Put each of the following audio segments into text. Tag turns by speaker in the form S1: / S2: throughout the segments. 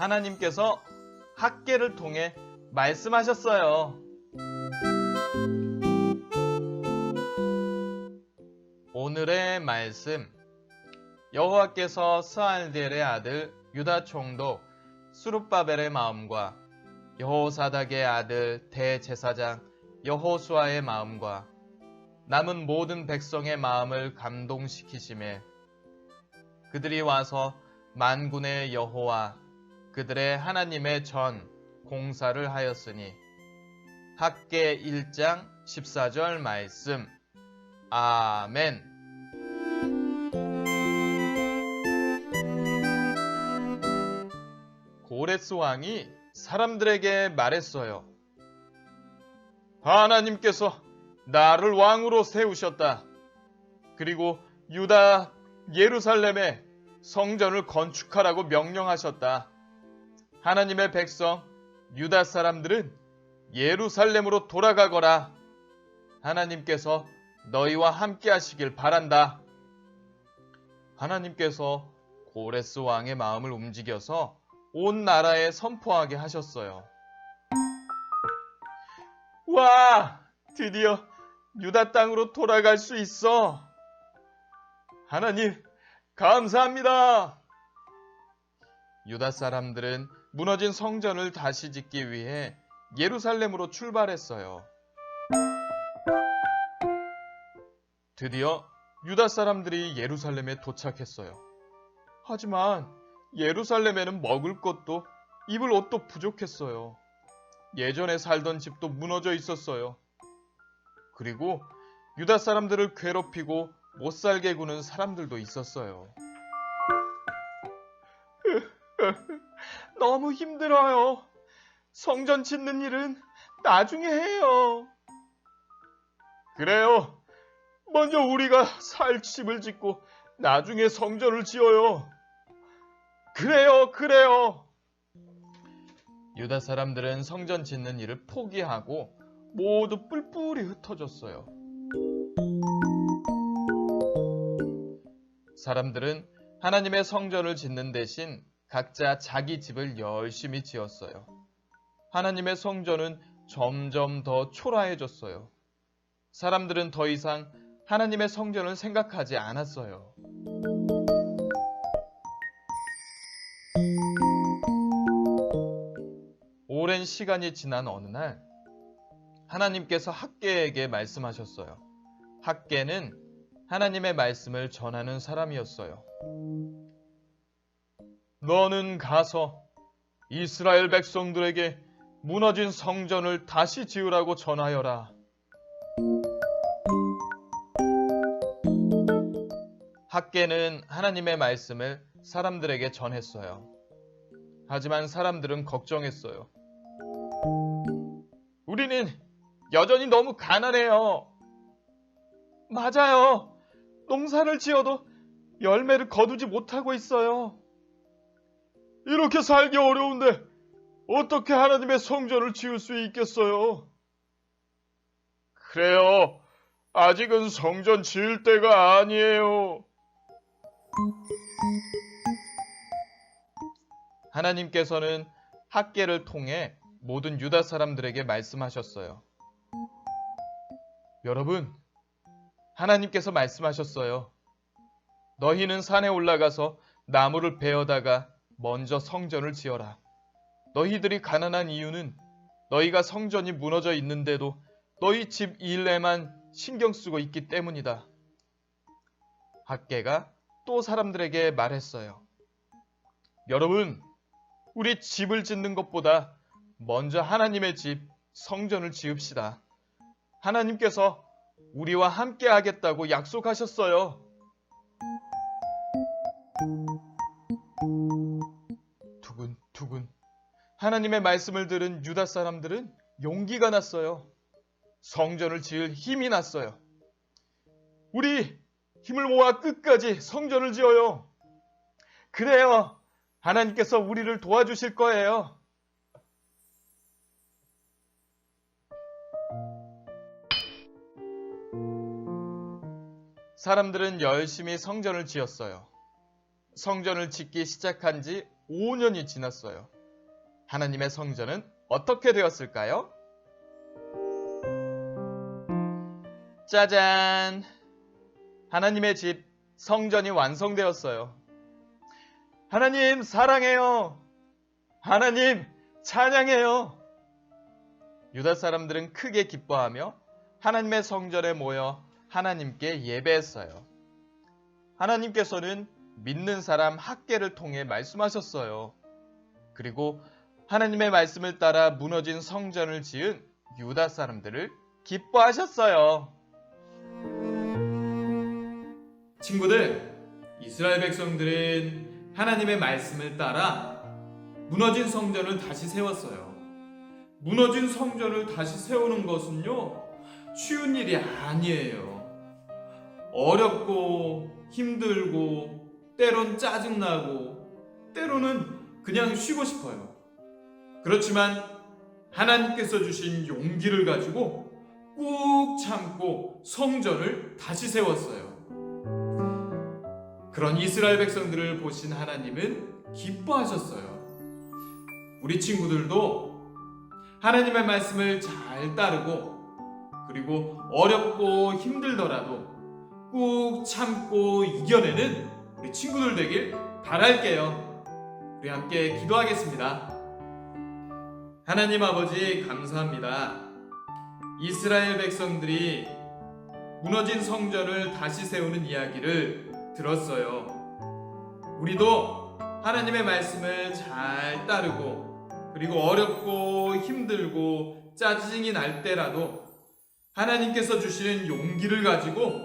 S1: 하나님께서 학개를 통해 말씀하셨어요. 오늘의 말씀, 여호와께서 스알디엘의 아들 유다 총독 스룹바벨의 마음과 여호사닥의 아들 대제사장 여호수아의 마음과 남은 모든 백성의 마음을 감동시키시매 그들이 와서 만군의 여호와 그들의 하나님의 전 공사를 하였으니. 학개 1장 14절 말씀. 아멘. 고레스 왕이 사람들에게 말했어요. 하나님께서 나를 왕으로 세우셨다. 그리고 유다 예루살렘에 성전을 건축하라고 명령하셨다. 하나님의 백성 유다 사람들은 예루살렘으로 돌아가거라. 하나님께서 너희와 함께 하시길 바란다. 하나님께서 고레스 왕의 마음을 움직여서 온 나라에 선포하게 하셨어요. 와! 드디어 유다 땅으로 돌아갈 수 있어. 하나님, 감사합니다. 유다 사람들은 무너진 성전을 다시 짓기 위해 예루살렘으로 출발했어요. 드디어 유다 사람들이 예루살렘에 도착했어요. 하지만 예루살렘에는 먹을 것도 입을 옷도 부족했어요. 예전에 살던 집도 무너져 있었어요. 그리고 유다 사람들을 괴롭히고 못살게 구는 사람들도 있었어요. 너무 힘들어요. 성전 짓는 일은 나중에 해요. 그래요. 먼저 우리가 살 집을 짓고 나중에 성전을 지어요. 그래요. 유다 사람들은 성전 짓는 일을 포기하고 모두 뿔뿔이 흩어졌어요. 사람들은 하나님의 성전을 짓는 대신 각자 자기 집을 열심히 지었어요. 하나님의 성전은 점점 더 초라해졌어요. 사람들은 더 이상 하나님의 성전을 생각하지 않았어요. 오랜 시간이 지난 어느 날 하나님께서 학개에게 말씀하셨어요. 학개는 하나님의 말씀을 전하는 사람이었어요. 너는 가서 이스라엘 백성들에게 무너진 성전을 다시 지으라고 전하여라. 학개는 하나님의 말씀을 사람들에게 전했어요. 하지만 사람들은 걱정했어요. 우리는 여전히 너무 가난해요. 맞아요. 농사를 지어도 열매를 거두지 못하고 있어요. 이렇게 살기 어려운데 어떻게 하나님의 성전을 지을 수 있겠어요? 그래요. 아직은 성전 지을 때가 아니에요. 하나님께서는 학개를 통해 모든 유다 사람들에게 말씀하셨어요. 여러분, 하나님께서 말씀하셨어요. 너희는 산에 올라가서 나무를 베어다가 먼저 성전을 지어라. 너희들이 가난한 이유는 너희가 성전이 무너져 있는데도 너희 집 일에만 신경 쓰고 있기 때문이다. 학개가 또 사람들에게 말했어요. 여러분, 우리 집을 짓는 것보다 먼저 하나님의 집, 성전을 지읍시다. 하나님께서 우리와 함께 하겠다고 약속하셨어요. 두근두근 하나님의 말씀을 들은 유다 사람들은 용기가 났어요. 성전을 지을 힘이 났어요. 우리 힘을 모아 끝까지 성전을 지어요. 그래요. 하나님께서 우리를 도와주실 거예요. 사람들은 열심히 성전을 지었어요. 성전을 짓기 시작한 지 5년이 지났어요. 하나님의 성전은 어떻게 되었을까요? 짜잔! 하나님의 집 성전이 완성되었어요. 하나님 사랑해요. 하나님 찬양해요. 유다 사람들은 크게 기뻐하며 하나님의 성전에 모여 하나님께 예배했어요. 하나님께서는 믿는 사람 학개를 통해 말씀하셨어요. 그리고 하나님의 말씀을 따라 무너진 성전을 지은 유다 사람들을 기뻐하셨어요. 친구들, 이스라엘 백성들은 하나님의 말씀을 따라 무너진 성전을 다시 세웠어요. 무너진 성전을 다시 세우는 것은요, 쉬운 일이 아니에요. 어렵고 힘들고 때론 짜증나고 때로는 그냥 쉬고 싶어요. 그렇지만 하나님께서 주신 용기를 가지고 꾹 참고 성전을 다시 세웠어요. 그런 이스라엘 백성들을 보신 하나님은 기뻐하셨어요. 우리 친구들도 하나님의 말씀을 잘 따르고 그리고 어렵고 힘들더라도 꾹 참고 이겨내는 우리 친구들 되길 바랄게요. 우리 함께 기도하겠습니다. 하나님 아버지 감사합니다. 이스라엘 백성들이 무너진 성전을 다시 세우는 이야기를 들었어요. 우리도 하나님의 말씀을 잘 따르고 그리고 어렵고 힘들고 짜증이 날 때라도 하나님께서 주시는 용기를 가지고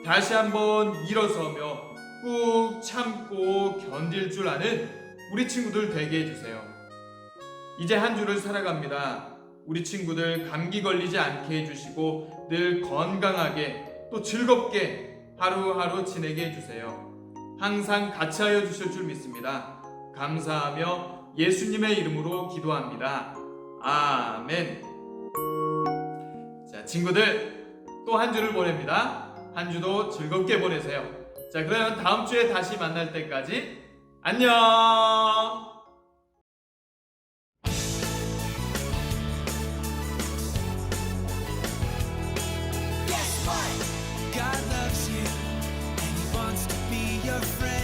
S1: 다시 한번 일어서며 꾹 참고 견딜 줄 아는 우리 친구들 되게 해주세요. 이제 한 주를 살아갑니다. 우리 친구들 감기 걸리지 않게 해주시고 늘 건강하게 또 즐겁게 하루하루 지내게 해주세요. 항상 같이 하여 주실 줄 믿습니다. 감사하며 예수님의 이름으로 기도합니다. 아멘. 자, 친구들 또 한 주를 보냅니다. 한 주도 즐겁게 보내세요. 자, 그러면 다음 주에 다시 만날 때까지 안녕.
S2: God loves you and he wants to be your friend.